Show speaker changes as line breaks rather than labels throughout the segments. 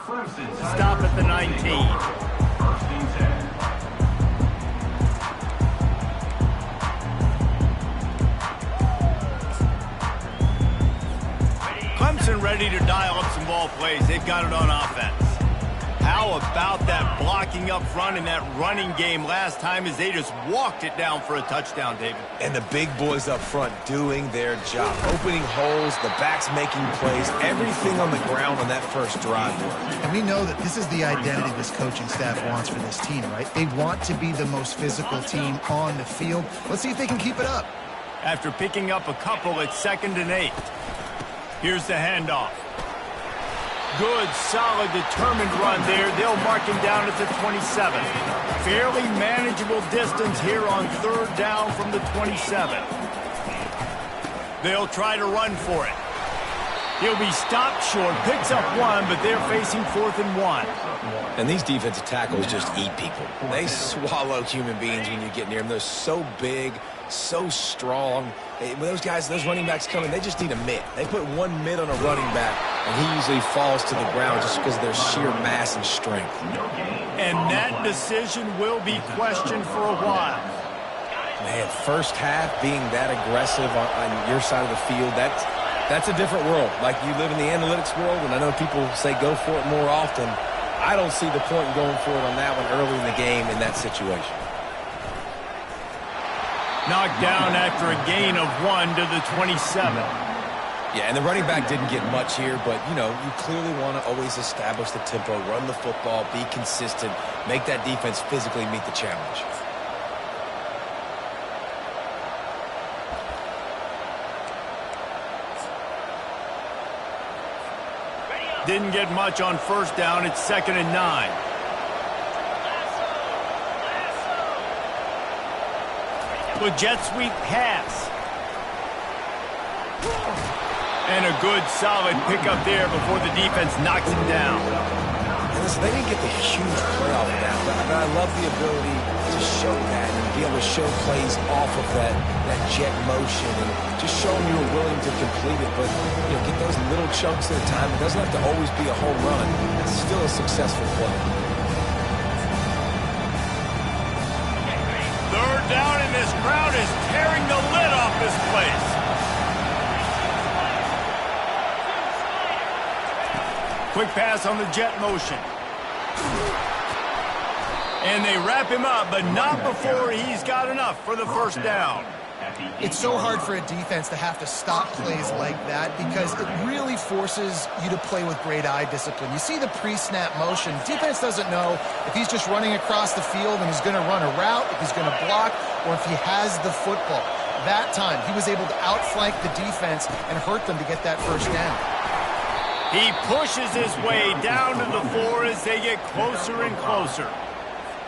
Stop at the 19. Clemson ready to dial up some ball plays. They've got it on offense. How about that blocking up front and that running game last time as they just walked it down for a touchdown, David?
And the big boys up front doing their job. Opening holes, the backs making plays, everything on the ground on that first drive work.
And we know that this is the identity this coaching staff wants for this team, right? They want to be the most physical team on the field. Let's see if they can keep it up.
After picking up a couple at 2nd and 8. Here's the handoff. Good, solid, determined run there. They'll mark him down at the 27. Fairly manageable distance here on 3rd down from the 27. They'll try to run for it. He'll be stopped short, picks up 1, but they're facing 4th and 1.
And these defensive tackles just eat people. They swallow human beings when you get near them. They're so big, so strong. When those guys, those running backs come in, they just need a mitt. They put 1 mitt on a running back, and he usually falls to the ground just because of their sheer mass and strength.
And that decision will be questioned for a while.
Man, first half being that aggressive on your side of the field, that's a different world. Like, you live in the analytics world, and I know people say go for it more often. I don't see the point in going for it on that one early in the game in that situation.
Knocked down after a gain of 1 to the 27.
Yeah, and the running back didn't get much here, but, you know, you clearly want to always establish the tempo, run the football, be consistent, make that defense physically meet the challenge.
Didn't get much on 1st down. It's 2nd and 9. With jet sweep pass. And a good solid pickup there before the defense knocks him down.
And listen, they didn't get the huge play off of that, but I love the ability to show that and be able to show plays off of that jet motion and just show them you were willing to complete it. But, you know, get those little chunks at a time. It doesn't have to always be a home run. It's still a successful play.
3rd down, and this crowd is tearing the lid off this place. Quick pass on the jet motion. And they wrap him up, but not before he's got enough for the 1st down.
It's so hard for a defense to have to stop plays like that because it really forces you to play with great eye discipline. You see the pre-snap motion. Defense doesn't know if he's just running across the field and he's going to run a route, if he's going to block, or if he has the football. That time, he was able to outflank the defense and hurt them to get that 1st down.
He pushes his way down to the 4 as they get closer and closer.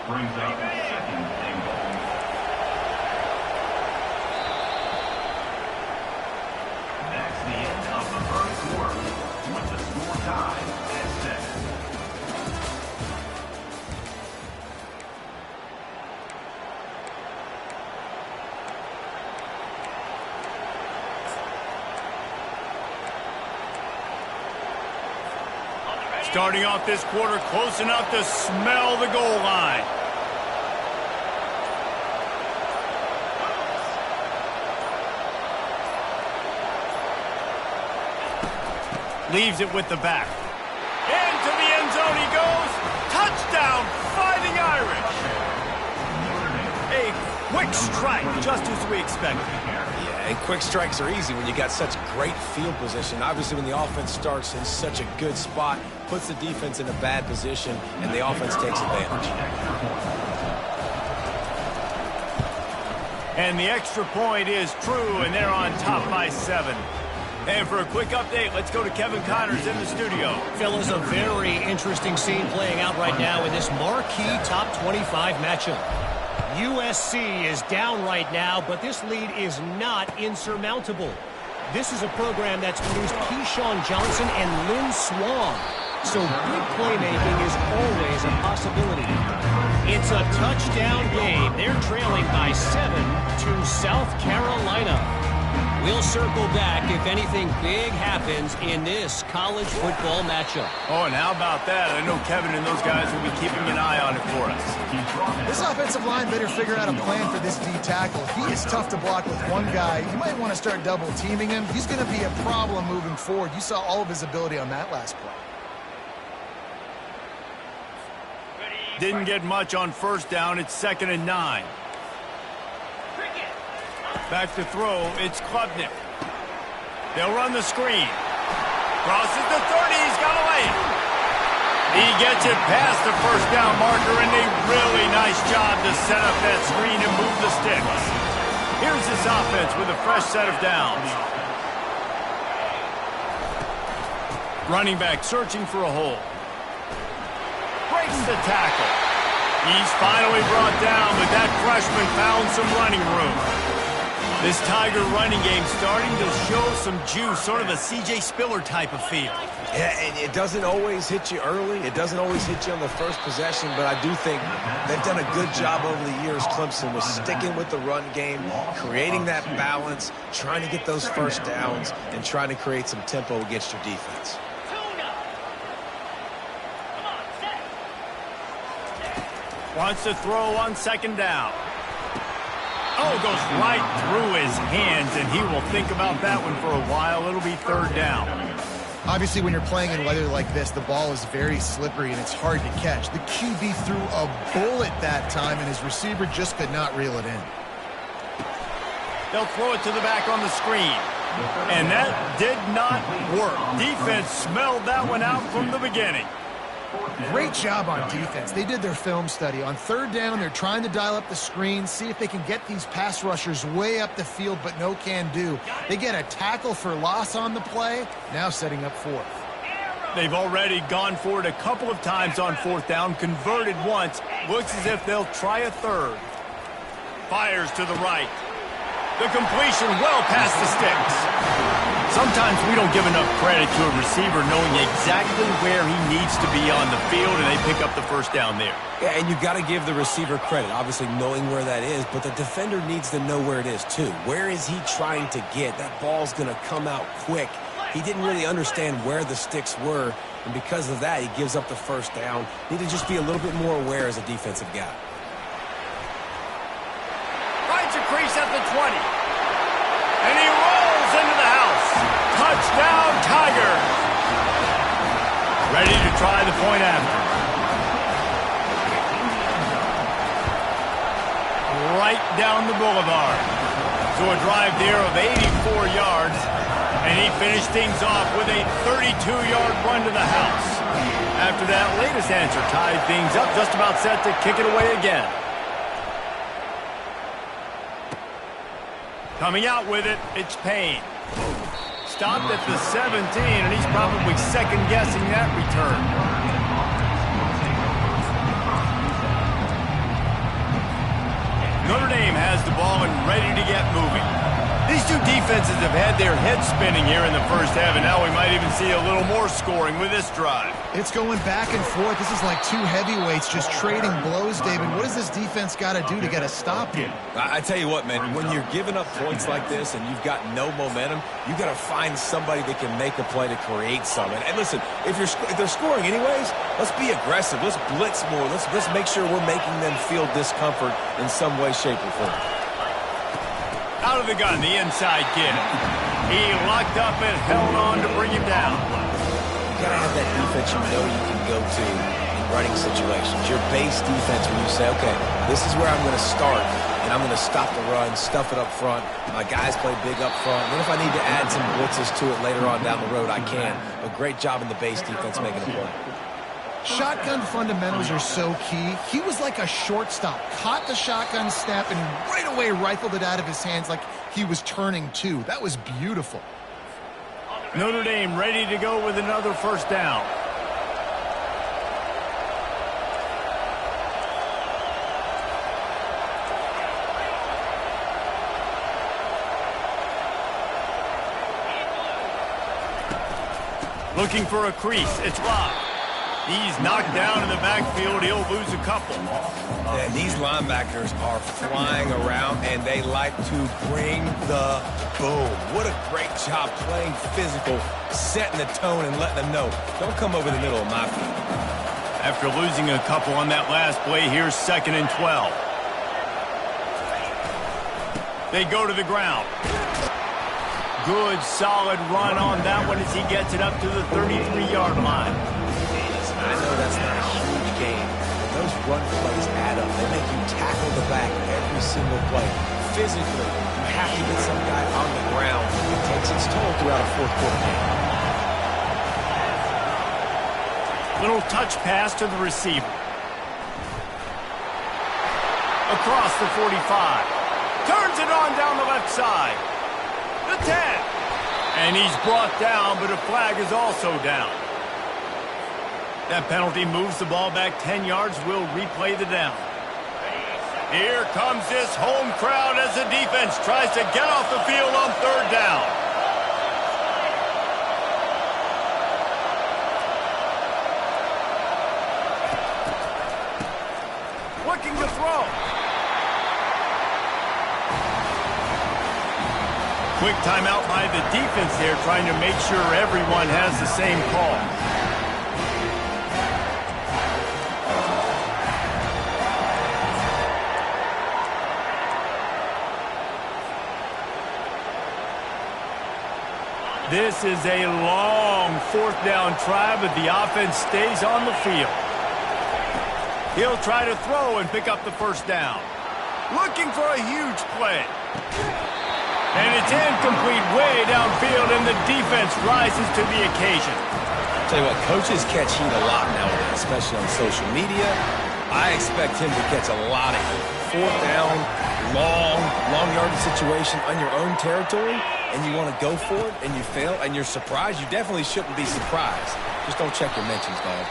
Brings up 2nd and goal. That's the end of the 1st quarter with the score tied at 7. Starting off this quarter close enough to smell the goal line. Leaves it with the back. Into the end zone he goes. Touchdown, Fighting Irish. A quick strike, just as we expected.
Yeah, and quick strikes are easy when you got such great field position. Obviously, when the offense starts in such a good spot, puts the defense in a bad position, and the offense takes advantage.
And the extra point is true, and they're on top by 7. And for a quick update, let's go to Kevin Connors in the studio.
Fellas, a very interesting scene playing out right now in this marquee top 25 matchup. USC is down right now, but this lead is not insurmountable. This is a program that's produced Keyshawn Johnson and Lynn Swan. So big playmaking is always a possibility. It's a touchdown game. They're trailing by 7 to South Carolina. We'll circle back if anything big happens in this college football matchup.
Oh, and how about that? I know Kevin and those guys will be keeping an eye on it for us.
This offensive line better figure out a plan for this D tackle. If he is tough to block with one guy, you might want to start double teaming him. He's going to be a problem moving forward. You saw all of his ability on that last play.
Didn't get much on first down. It's 2nd and 9. Back to throw. It's Klubnik. They'll run the screen. Crosses the 30. He's got a lane. He gets it past the first down marker, and a really nice job to set up that screen and move the sticks. Here's this offense with a fresh set of downs. Running back searching for a hole. Breaks the tackle. He's finally brought down, but that freshman found some running room. This Tiger running game starting to show some juice, sort of a C.J. Spiller type of feel.
Yeah, and it doesn't always hit you early. It doesn't always hit you on the first possession, but I do think they've done a good job over the years, Clemson, with sticking with the run game, creating that balance, trying to get those first downs, and trying to create some tempo against your defense.
Wants to throw on 2nd down. Oh, goes right through his hands, and he will think about that one for a while. It'll be 3rd down.
Obviously, when you're playing in weather like this, the ball is very slippery and it's hard to catch. The QB threw a bullet that time, and his receiver just could not reel it in.
They'll throw it to the back on the screen. And that did not work. Defense smelled that one out from the beginning.
Great job on defense. They did their film study. On 3rd down, they're trying to dial up the screen, see if they can get these pass rushers way up the field, but no can do. They get a tackle for loss on the play, now setting up 4th.
They've already gone for it a couple of times on 4th down, converted once. Looks as if they'll try a 3rd. Fires to the right. The completion well past the sticks. Sometimes we don't give enough credit to a receiver knowing exactly where he needs to be on the field, and they pick up the first down there.
Yeah, and you've got to give the receiver credit, obviously knowing where that is, but the defender needs to know where it is too. Where is he trying to get? That ball's going to come out quick. He didn't really understand where the sticks were, and because of that, he gives up the first down. Need to just be a little bit more aware as a defensive guy.
Finds a crease at the 20. And he rolls into the house. Touchdown, Tigers. Ready to try the point after. Right down the boulevard. So a drive there of 84 yards. And he finished things off with a 32-yard run to the house. After that latest answer tied things up, just about set to kick it away again. Coming out with it, it's Payne. Stopped at the 17, and he's probably second-guessing that return. Notre Dame has the ball and ready to get moving. These two defenses have had their heads spinning here in the first half, and now we might even see a little more scoring with this drive.
It's going back and forth. This is like two heavyweights just trading blows, David. What does this defense got to do to get a stop here?
I tell you what, man, when you're giving up points like this and you've got no momentum, you got to find somebody that can make a play to create something. And listen, if they're scoring anyways, let's be aggressive. Let's blitz more. Let's make sure we're making them feel discomfort in some way, shape, or form.
Out of the gun, the inside kid. He locked up and held on to bring him down.
You got to have that defense you know you can go to in running situations. Your base defense when you say, okay, this is where I'm going to start, and I'm going to stop the run, stuff it up front. My guys play big up front. And then if I need to add some blitzes to it later on down the road, I can. But great job in the base defense making a play.
Shotgun fundamentals are so key. He was like a shortstop. Caught the shotgun snap and right away rifled it out of his hands like he was turning two. That was beautiful.
Notre Dame ready to go with another first down. Looking for a crease. It's locked. He's knocked down in the backfield. He'll lose a couple.
And these linebackers are flying around, and they like to bring the boom. What a great job playing physical, setting the tone, and letting them know, don't come over the middle of my field.
After losing a couple on that last play, here's 2nd and 12. They go to the ground. Good, solid run on that one as he gets it up to the 33-yard line.
I know that's not a huge gain, but those run plays add up. They make you tackle the back every single play. Physically, you have to get some guy on the ground. It takes its toll throughout a fourth-quarter game.
Little touch pass to the receiver. Across the 45. Turns it on down the left side. The 10. And he's brought down, but a flag is also down. That penalty moves the ball back 10 yards. We'll replay the down. Here comes this home crowd as the defense tries to get off the field on 3rd down. Looking to throw. Quick timeout by the defense there, trying to make sure everyone has the same call. This is a long 4th down try, but the offense stays on the field. He'll try to throw and pick up the 1st down. Looking for a huge play. And it's incomplete way downfield, and the defense rises to the occasion.
Tell you what, coaches catch heat a lot nowadays, especially on social media. I expect him to catch a lot of heat. 4th down, long yardage situation on your own territory, and you want to go for it, and you fail, and you're surprised. You definitely shouldn't be surprised. Just don't check your mentions, dog.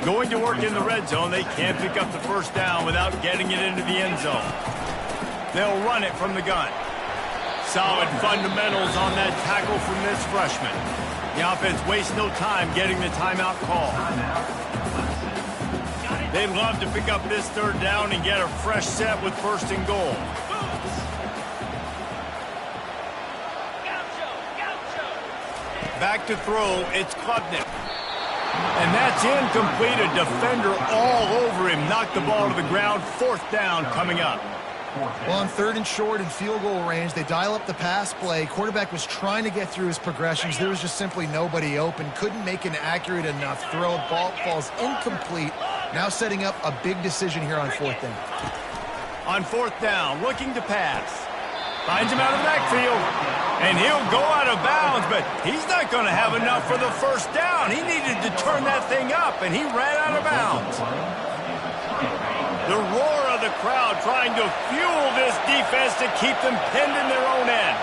Going to work in the red zone, they can't pick up the 1st down without getting it into the end zone. They'll run it from the gun. Solid fundamentals on that tackle from this freshman. The offense wastes no time getting the timeout call. They'd love to pick up this 3rd down and get a fresh set with 1st and goal. Back to throw, it's Klubnik. And that's incomplete. A defender all over him. Knocked the ball to the ground. 4th down coming up.
Well, on 3rd and short and field goal range, they dial up the pass play. Quarterback was trying to get through his progressions. There was just simply nobody open. Couldn't make an accurate enough throw. Ball falls incomplete. Now setting up a big decision here on 4th down.
On 4th down, looking to pass. Finds him out of the backfield. And he'll go out of bounds, but he's not going to have enough for the 1st down. He needed to turn that thing up, and he ran out of bounds. The roar of the crowd trying to fuel this defense to keep them pinned in their own end.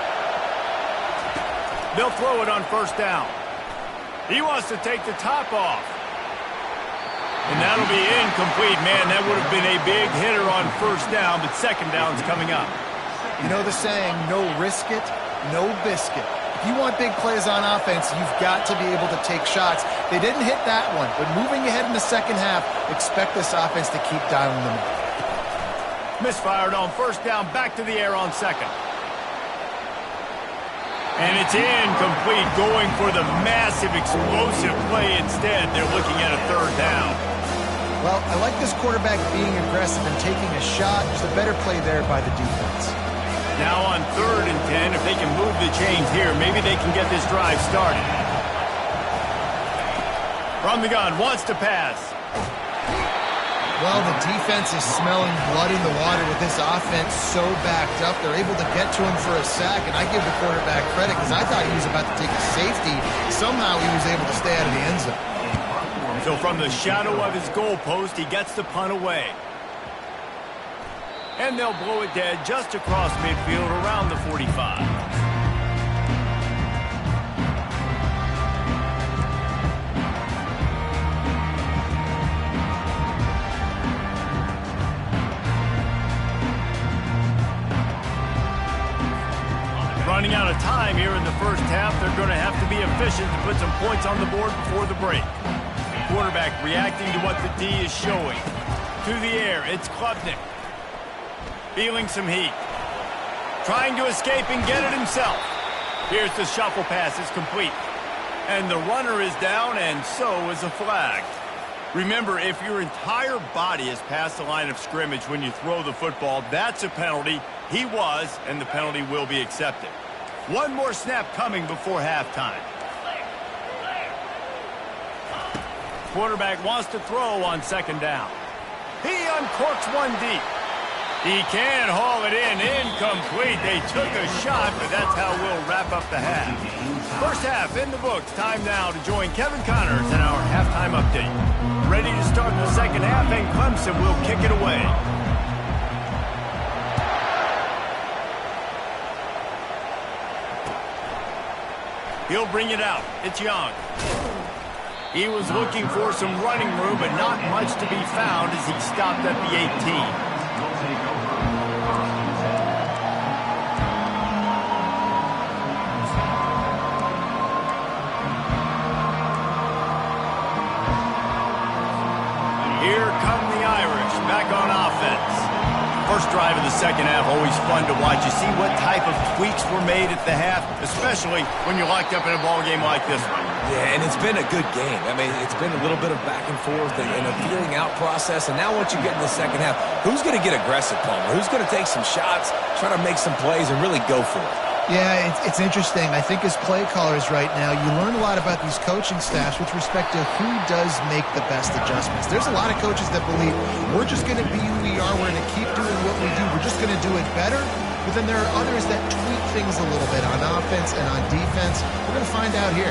They'll throw it on 1st down. He wants to take the top off. And that'll be incomplete. Man, that would have been a big hitter on 1st down, but 2nd down's coming up.
You know the saying, no risk it, no biscuit. If you want big plays on offense, you've got to be able to take shots. They didn't hit that one, but moving ahead in the 2nd half, expect this offense to keep dialing them up.
Misfired on 1st down, back to the air on 2nd. And it's incomplete, going for the massive explosive play instead. They're looking at a 3rd down.
Well, I like this quarterback being aggressive and taking a shot. There's a better play there by the defense.
Now on 3rd and 10, if they can move the chains here, maybe they can get this drive started. From the gun, wants to pass.
Well, the defense is smelling blood in the water with this offense so backed up. They're able to get to him for a sack, and I give the quarterback credit because I thought he was about to take a safety. Somehow he was able to stay out of the end zone.
So from the shadow of his goalpost, he gets the punt away. And they'll blow it dead just across midfield around the 45. Running out of time here in the first half, they're going to have to be efficient to put some points on the board before the break. Quarterback reacting to what the D is showing. To the air, it's Klubnik. Feeling some heat. Trying to escape and get it himself. Here's the shuffle pass. It's complete. And the runner is down, and so is a flag. Remember, if your entire body is past the line of scrimmage when you throw the football, that's a penalty. He was, and the penalty will be accepted. One more snap coming before halftime. Quarterback wants to throw on second down. He uncorks one deep. He can haul it in. Incomplete. They took a shot, but that's how we'll wrap up the half. First half in the books. Time now to join Kevin Connors in our halftime update. Ready to start the second half, and Clemson will kick it away. He'll bring it out. It's Young. He was looking for some running room, but not much to be found as he stopped at the 18. Here come the Irish back on offense. First drive of the second half, always fun to watch. You see what type of tweaks were made at the half, especially when you're locked up in a ball game like this one.
Yeah, and it's been a good game. I mean, it's been a little bit of back and forth and a feeling out process. And now once you get in the second half, who's going to get aggressive, Palmer? Who's going to take some shots, try to make some plays, and really go for it?
Yeah, it's interesting. I think as play callers right now, you learn a lot about these coaching staffs with respect to who does make the best adjustments. There's a lot of coaches that believe we're just going to be who we are. We're going to keep doing what we do. We're just going to do it better. But then there are others that tweak things a little bit on offense and on defense. We're going to find out here.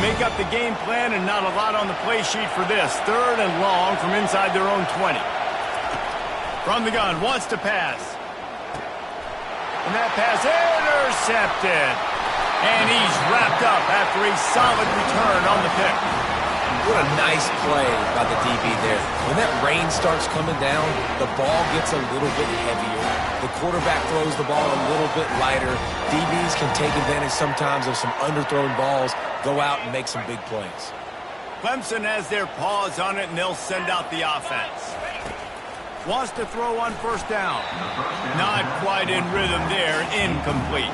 Make up the game plan and not a lot on the play sheet for this. Third and long from inside their own 20. From the gun, wants to pass. And that pass intercepted. And he's wrapped up after a solid return on the pick.
What a nice play by the DB there. When that rain starts coming down, the ball gets a little bit heavier. The quarterback throws the ball a little bit lighter. DBs can take advantage sometimes of some underthrown balls, go out and make some big plays.
Clemson has their paws on it, and they'll send out the offense. Wants to throw on first down. Not quite in rhythm there. Incomplete.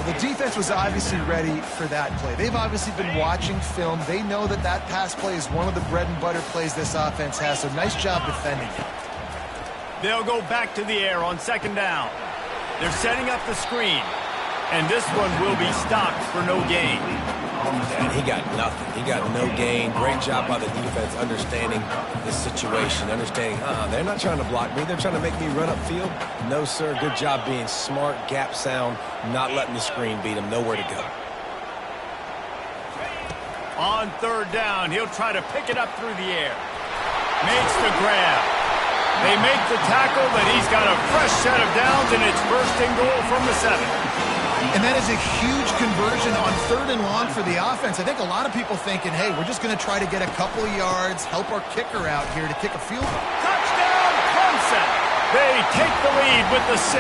The defense was obviously ready for that play. They've obviously been watching film. They know that that pass play is one of the bread and butter plays this offense has, so nice job defending it.
They'll go back to the air on second down. They're setting up the screen, and this one will be stopped for no gain.
And he got nothing. He got no gain. Great job by the defense understanding the situation, understanding, they're not trying to block me. They're trying to make me run upfield. No, sir. Good job being smart, gap sound, not letting the screen beat him. Nowhere to go.
On third down, he'll try to pick it up through the air. Makes the grab. They make the tackle, but he's got a fresh set of downs, and it's first and goal from the 7.
And that is a huge conversion on third and long for the offense. I think a lot of people thinking, hey, we're just going to try to get a couple of yards, help our kicker out here to kick a field goal.
Touchdown, Clemson! They take the lead with the 6.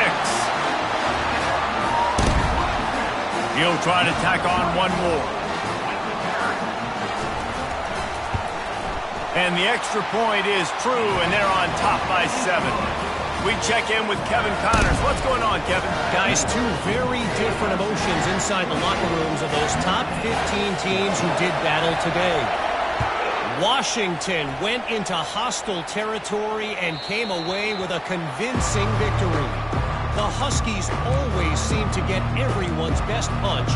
He'll try to tack on one more. And the extra point is true, and they're on top by 7. We check in with Kevin Connors. What's going on, Kevin?
Guys, two very different emotions inside the locker rooms of those top 15 teams who did battle today. Washington went into hostile territory and came away with a convincing victory. The Huskies always seem to get everyone's best punch,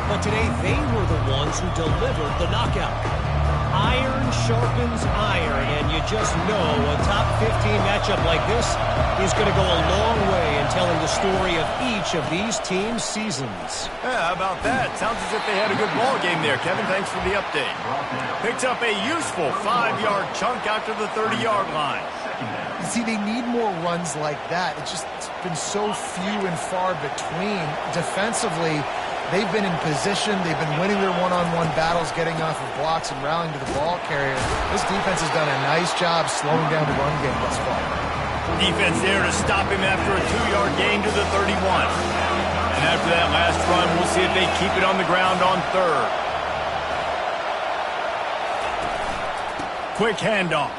but today they were the ones who delivered the knockout. Iron sharpens iron, and you just know a top 15 matchup like this is going to go a long way in telling the story of each of these teams' seasons.
Yeah, how about that? Sounds as if they had a good ball game there, Kevin. Thanks for the update. Picks up a useful 5-yard chunk out to the 30-yard line.
You see, they need more runs like that. It's been so few and far between. Defensively, they've been in position. They've been winning their one-on-one battles, getting off of blocks and rallying to the ball carrier. This defense has done a nice job slowing down the run game thus far.
Defense there to stop him after a 2-yard gain to the 31. And after that last run, we'll see if they keep it on the ground on third. Quick handoff.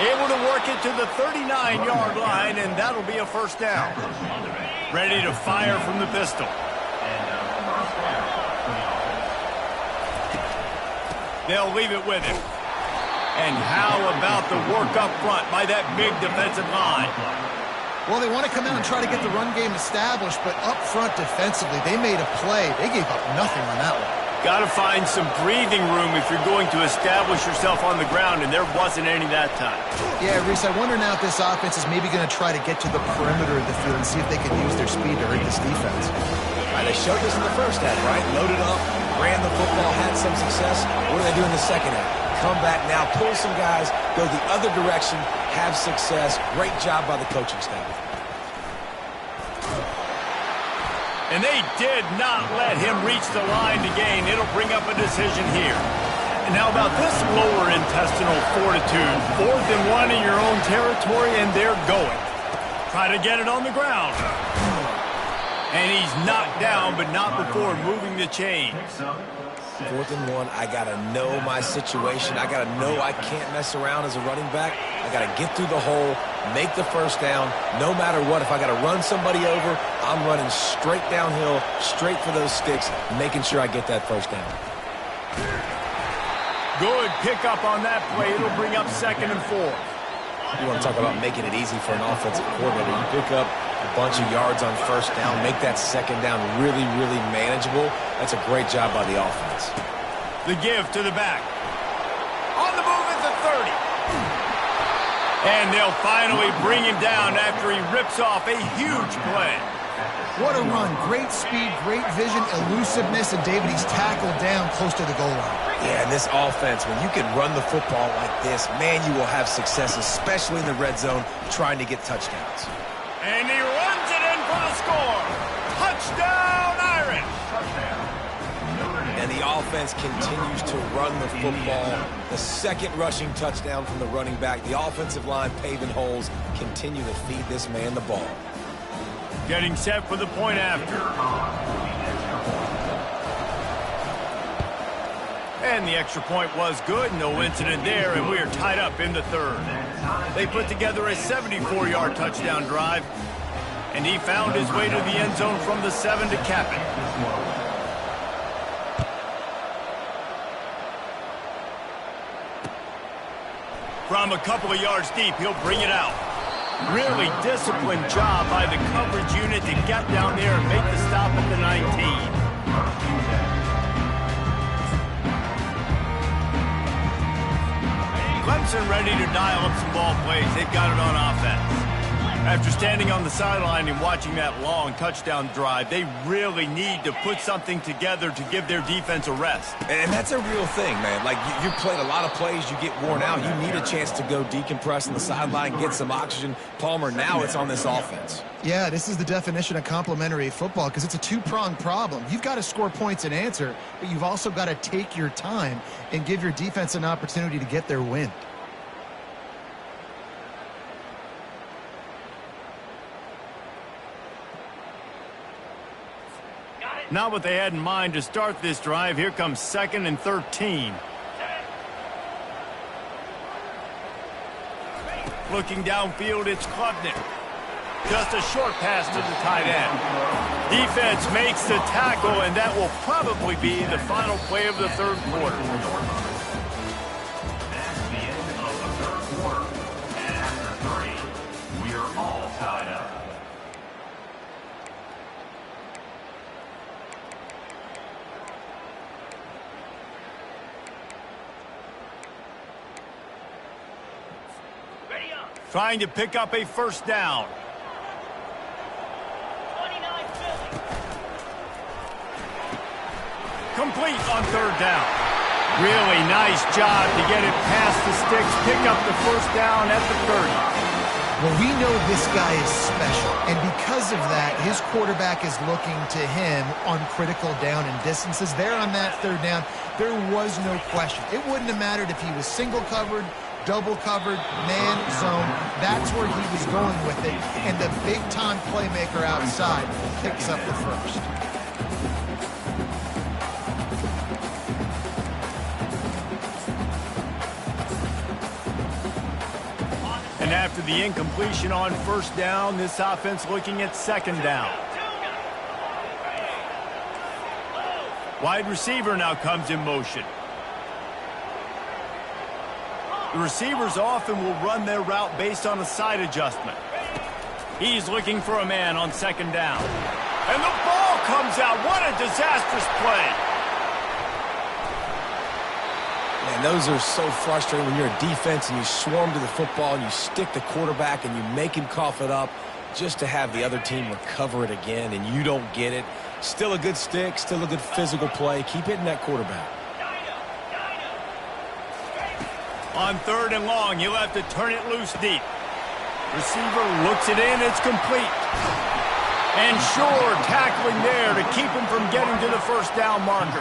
Able to work it to the 39-yard line, and that'll be a first down. Ready to fire from the pistol. They'll leave it with him. And how about the work up front by that big defensive line?
Well, they want to come out and try to get the run game established, but up front defensively, they made a play. They gave up nothing on that one.
Got to find some breathing room if you're going to establish yourself on the ground, and there wasn't any that time.
Yeah, Reese, I wonder now if this offense is maybe going to try to get to the perimeter of the field and see if they can use their speed to hurt this defense.
Right, they showed this in the first half, right? Loaded up, ran the football, had some success. What do they do in the second half? Come back now, pull some guys, go the other direction, have success. Great job by the coaching staff.
And they did not let him reach the line to gain. It'll bring up a decision here. And how about this lower intestinal fortitude? 4th and 1 in your own territory, and they're going. Try to get it on the ground. And he's knocked down, but not before moving the chains.
4th and 1, I got to know my situation. I got to know I can't mess around as a running back. I got to get through the hole, make the first down, no matter what. If I got to run somebody over, I'm running straight downhill, straight for those sticks, making sure I get that first down.
Good pickup on that play. It'll bring up 2nd and 4.
You want to talk about making it easy for an offensive coordinator. You pick up a bunch of yards on first down, make that second down really, really manageable. That's a great job by the offense.
The give to the back. On the move at the 30. And they'll finally bring him down after he rips off a huge play.
What a run. Great speed, great vision, elusiveness, and David, he's tackled down close to the goal line.
Yeah, and this offense, when you can run the football like this, man, you will have success, especially in the red zone, trying to get touchdowns.
And he runs it in for the score. Touchdown, Irish.
And the offense continues to run the football. The second rushing touchdown from the running back. The offensive line paving holes. Continue to feed this man the ball.
Getting set for the point after. And the extra point was good. No incident there, and we are tied up in the 3rd. They put together a 74-yard touchdown drive, and he found his way to the end zone from the 7 to cap it. From a couple of yards deep, he'll bring it out. Really disciplined job by the coverage unit to get down there and make the stop at the 19. Clemson ready to dial up some ball plays. They've got it on offense. After standing on the sideline and watching that long touchdown drive, they really need to put something together to give their defense a rest.
And that's a real thing, man. Like, you played a lot of plays, you get worn out. You need a chance to go decompress on the sideline, get some oxygen. Palmer, now it's on this offense.
Yeah, this is the definition of complementary football because it's a two-pronged problem. You've got to score points and answer, but you've also got to take your time and give your defense an opportunity to get their win.
Not what they had in mind to start this drive. Here comes 2nd and 13. Looking downfield, it's Klubnik. Just a short pass to the tight end. Defense makes the tackle, and that will probably be the final play of the 3rd quarter.
That's the end of the 3rd quarter. And after 3, we are all tied up.
Trying to pick up a first down. Complete on 3rd down. Really nice job to get it past the sticks, pick up the first down at the 30.
Well, we know this guy is special, and because of that, his quarterback is looking to him on critical down and distances. There on that third down, there was no question. It wouldn't have mattered if he was single covered, double covered, man zone. That's where he was going with it, and the big-time playmaker outside picks up the first.
And after the incompletion on first down, this offense looking at second down. Wide receiver now comes in motion. The receivers often will run their route based on a side adjustment. He's looking for a man on second down. And the ball comes out. What a disastrous play.
Man, those are so frustrating when you're a defense and you swarm to the football and you stick the quarterback and you make him cough it up just to have the other team recover it again and you don't get it. Still a good stick, still a good physical play. Keep hitting that quarterback.
On third and long, he'll have to turn it loose deep. Receiver looks it in, it's complete. And Shore tackling there to keep him from getting to the first down marker.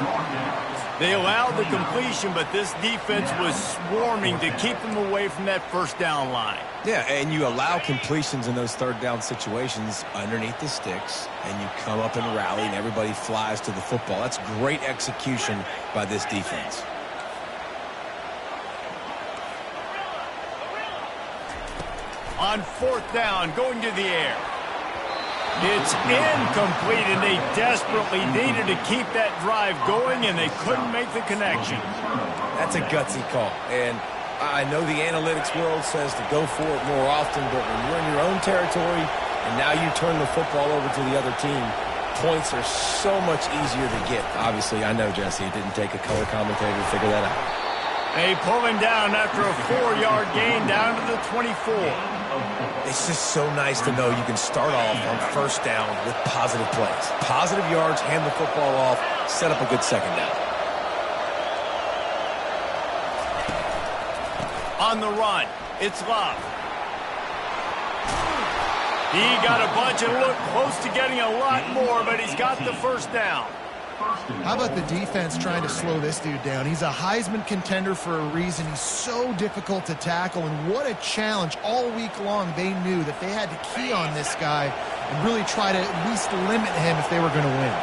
They allowed the completion, but this defense was swarming to keep them away from that first down line.
Yeah, and you allow completions in those third down situations underneath the sticks, and you come up and rally, and everybody flies to the football. That's great execution by this defense.
On fourth down, going to the air. It's incomplete, and they desperately needed to keep that drive going, and they couldn't make the connection.
That's a gutsy call, and I know the analytics world says to go for it more often, but when you're in your own territory and now you turn the football over to the other team, points are so much easier to get. Obviously, I know, Jesse, it didn't take a color commentator to figure that out.
They pull him down after a 4-yard gain down to the 24.
It's just so nice to know you can start off on first down with positive plays. Positive yards, hand the football off, set up a good second down.
On the run, it's Love. He got a bunch and looked close to getting a lot more, but he's got the first down.
How about the defense trying to slow this dude down? He's a Heisman contender for a reason. He's so difficult to tackle, and what a challenge. All week long, they knew that they had to key on this guy and really try to at least limit him if they were going to win.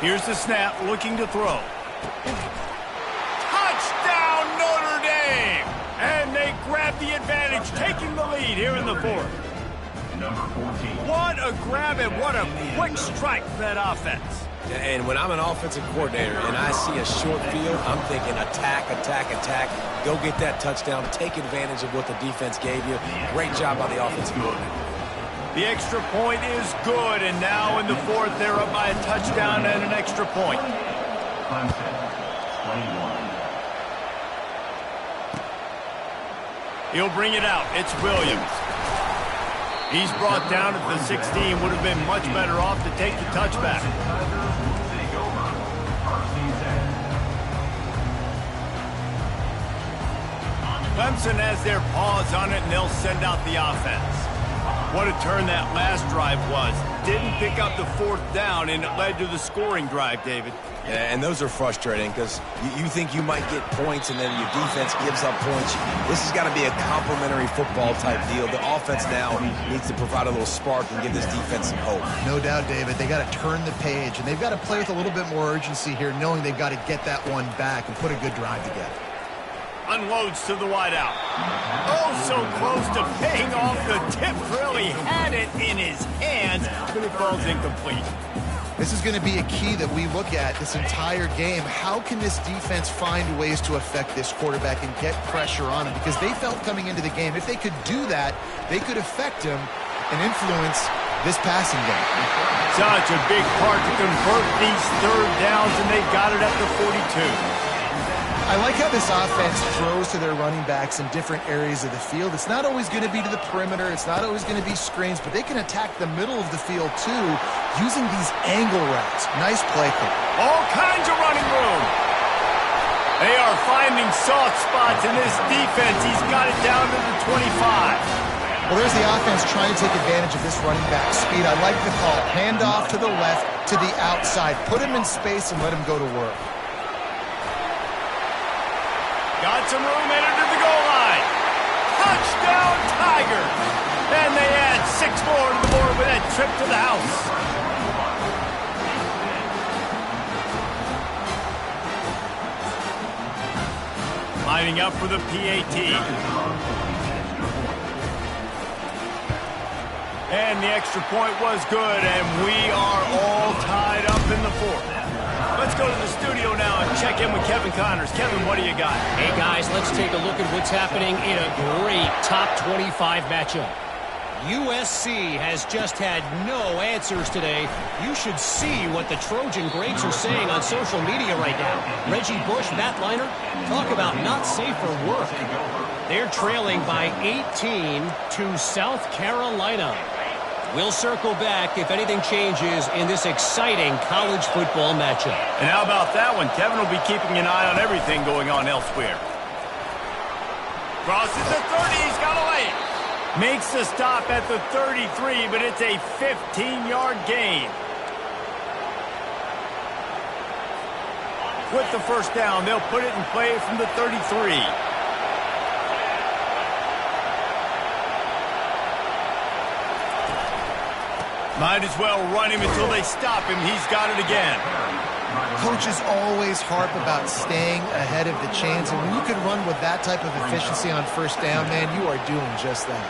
Here's the snap, looking to throw. Touchdown, Notre Dame! And they grab the advantage, taking the lead here in the fourth.
Number 14.
What a grab and what a quick strike for that offense.
And when I'm an offensive coordinator and I see a short field, I'm thinking attack, attack, attack. Go get that touchdown. Take advantage of what the defense gave you. Great job by the offensive coordinator.
The extra point is good, and now in the fourth, they're up by a touchdown and an extra point.
Clems, 21.
He'll bring it out. It's Williams. He's brought down at the 16. Would have been much better off to take the touchback. Clemson has their paws on it, and they'll send out the offense. What a turn that last drive was. Didn't pick up the fourth down, and it led to the scoring drive, David.
Yeah, and those are frustrating because you think you might get points and then your defense gives up points. This has got to be a complementary football type deal. The offense now needs to provide a little spark and give this defense some hope.
No doubt, David. They got to turn the page, and they've got to play with a little bit more urgency here, knowing they've got to get that one back and put a good drive together.
Unloads to the wideout. Oh, so close to paying off. The tip really had it in his hands, but it falls incomplete.
This is going to be a key that we look at this entire game. How can this defense find ways to affect this quarterback and get pressure on him? Because they felt coming into the game, if they could do that, they could affect him and influence this passing game.
Such a big part to convert these third downs, and they got it at the 42.
I like how this offense throws to their running backs in different areas of the field. It's not always going to be to the perimeter. It's not always going to be screens, but they can attack the middle of the field, too, using these angle routes. Nice play call.
All kinds of running room. They are finding soft spots in this defense. He's got it down to the 25.
Well, there's the offense trying to take advantage of this running back speed. I like the call. Hand off to the left, to the outside. Put him in space and let him go to work.
Got some room, entered to the goal line. Touchdown, Tigers. And they add 6 more to the board with that trip to the house. Lining up for the PAT. And the extra point was good, and we are all tied up in the fourth. Let's go to the studio now and check in with Kevin Connors. Kevin, what do you got?
Hey, guys, let's take a look at what's happening in a great top 25 matchup. USC has just had no answers today. You should see what the Trojan greats are saying on social media right now. Reggie Bush, Matt Leinart, talk about not safe for work. They're trailing by 18 to South Carolina. We'll circle back if anything changes in this exciting college football matchup.
And how about that one? Kevin will be keeping an eye on everything going on elsewhere. Crosses the 30. He's got a lane. Makes the stop at the 33, but it's a 15-yard gain. With the first down, they'll put it in play from the 33. Might as well run him until they stop him. He's got it again.
Coaches always harp about staying ahead of the chains, and when you can run with that type of efficiency on first down, man, you are doing just that.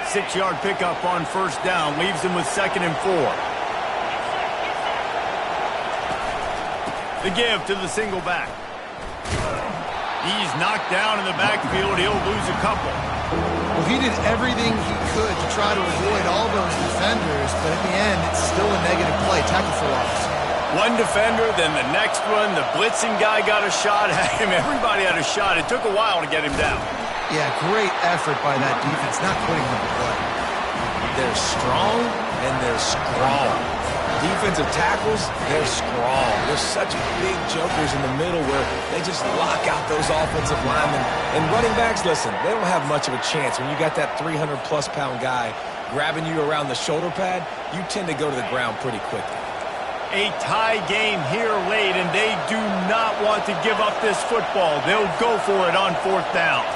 6-yard pickup on first down. Leaves him with 2nd and 4. The give to the single back. He's knocked down in the backfield. He'll lose a couple.
Well, he did everything he could to try to avoid all those defenders, but at the end, it's still a negative play. Tackle for loss.
One defender, then the next one. The blitzing guy got a shot at him. Everybody had a shot. It took a while to get him down.
Yeah, great effort by that defense, not putting him in play.
They're strong and they're strong. Defensive tackles, they're strong. They're such big jokers in the middle where they just lock out those offensive linemen. And running backs, listen, they don't have much of a chance. When you got that 300-plus pound guy grabbing you around the shoulder pad, you tend to go to the ground pretty quickly.
A tie game here late, and they do not want to give up this football. They'll go for it on 4th down.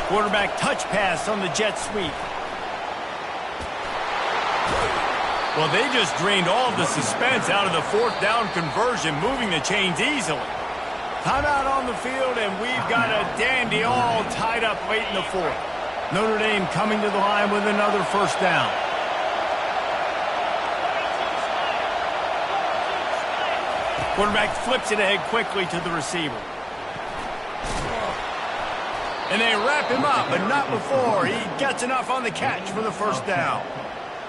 Quarterback touch pass on the jet sweep. Well, they just drained all of the suspense out of the 4th down conversion, moving the chains easily. Timeout on the field, and we've got a dandy all tied up late in the 4th. Notre Dame coming to the line with another first down. Quarterback flips it ahead quickly to the receiver. And they wrap him up, but not before he gets enough on the catch for the first down.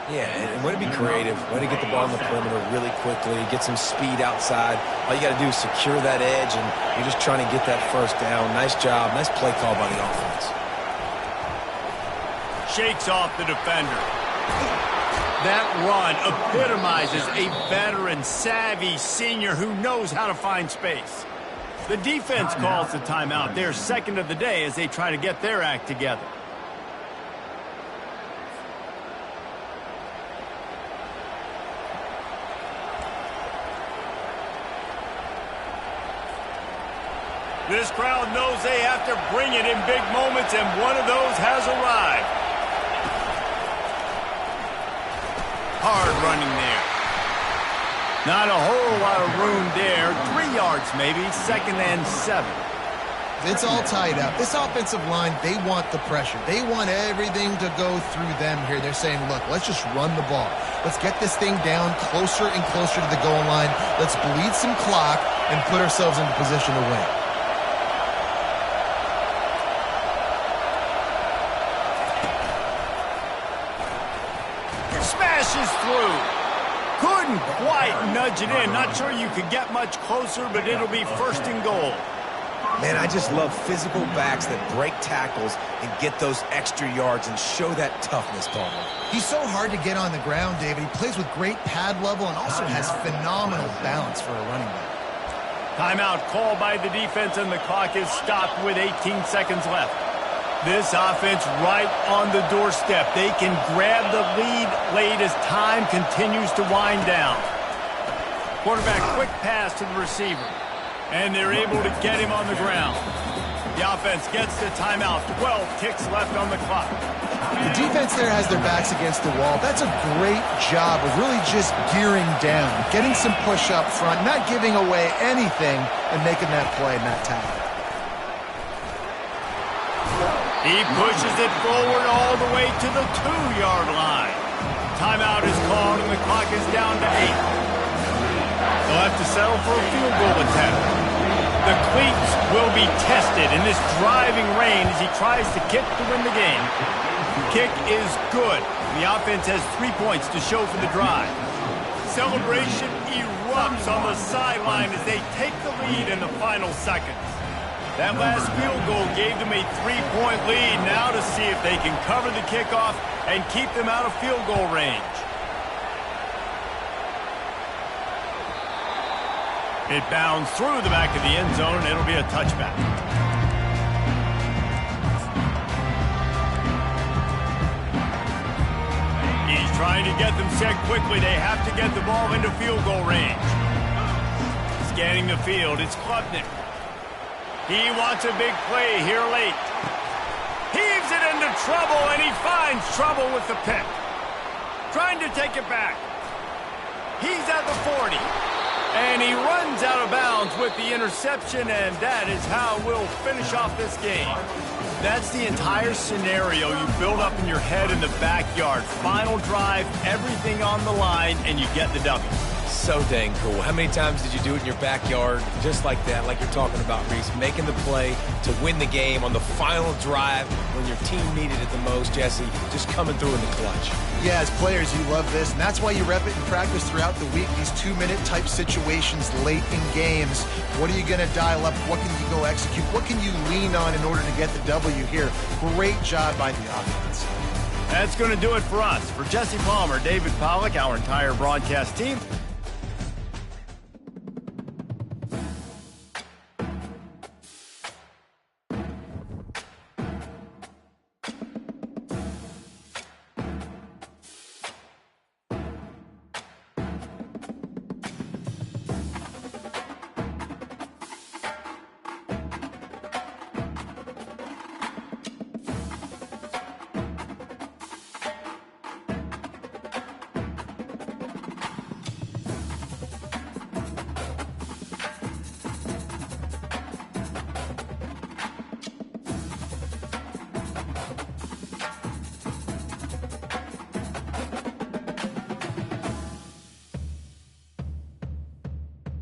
Yeah, and way to be creative, way to get the ball on the perimeter really quickly, get some speed outside. All you got to do is secure that edge, and you're just trying to get that first down. Nice job, nice play call by the offense.
Shakes off the defender. That run epitomizes a veteran, savvy senior who knows how to find space. The defense calls the timeout. They're second of the day as they try to get their act together. This crowd knows they have to bring it in big moments, and one of those has arrived. Hard running there. Not a whole lot of room there. 3 yards maybe, 2nd and 7.
It's all tied up. This offensive line, they want the pressure. They want everything to go through them here. They're saying, look, let's just run the ball. Let's get this thing down closer and closer to the goal line. Let's bleed some clock and put ourselves into position to win.
Smashes through. Couldn't quite nudge it in. Not sure you could get much closer, but it'll be 1st and goal.
Man, I just love physical backs that break tackles and get those extra yards and show that toughness, Palmer.
He's so hard to get on the ground, David. He plays with great pad level and also has phenomenal balance for a running back.
Timeout called by the defense, and the clock is stopped with 18 seconds left. This offense right on the doorstep. They can grab the lead late as time continues to wind down. Quarterback quick pass to the receiver. And they're able to get him on the ground. The offense gets the timeout. 12 ticks left on the clock.
The defense there has their backs against the wall. That's a great job of really just gearing down, getting some push up front, not giving away anything, and making that play and that tackle.
He pushes it forward all the way to the 2-yard line. Timeout is called, and the clock is down to 8. They'll have to settle for a field goal attempt. The cleats will be tested in this driving rain as he tries to kick to win the game. Kick is good. The offense has 3 points to show for the drive. Celebration erupts on the sideline as they take the lead in the final seconds. That last field goal gave them a 3-point lead. Now to see if they can cover the kickoff and keep them out of field goal range. It bounds through the back of the end zone, and it'll be a touchback. He's trying to get them set quickly. They have to get the ball into field goal range. Scanning the field, it's Klubnik. He wants a big play here late. Heaves it into trouble, and he finds trouble with the pick. Trying to take it back. He's at the 40. And he runs out of bounds with the interception, and that is how we'll finish off this game. That's the entire scenario you build up in your head in the backyard. Final drive, everything on the line, and you get the W.
So dang cool. How many times did you do it in your backyard just like that, like you're talking about, Reese? Making the play to win the game on the final drive when your team needed it the most, Jesse, just coming through in the clutch.
Yeah, as players, you love this, and that's why you rep it in practice throughout the week, these 2-minute type situations late in games. What are you going to dial up? What can you go execute? What can you lean on in order to get the W here? Great job by the offense.
That's going to do it for us. For Jesse Palmer, David Pollack, our entire broadcast team,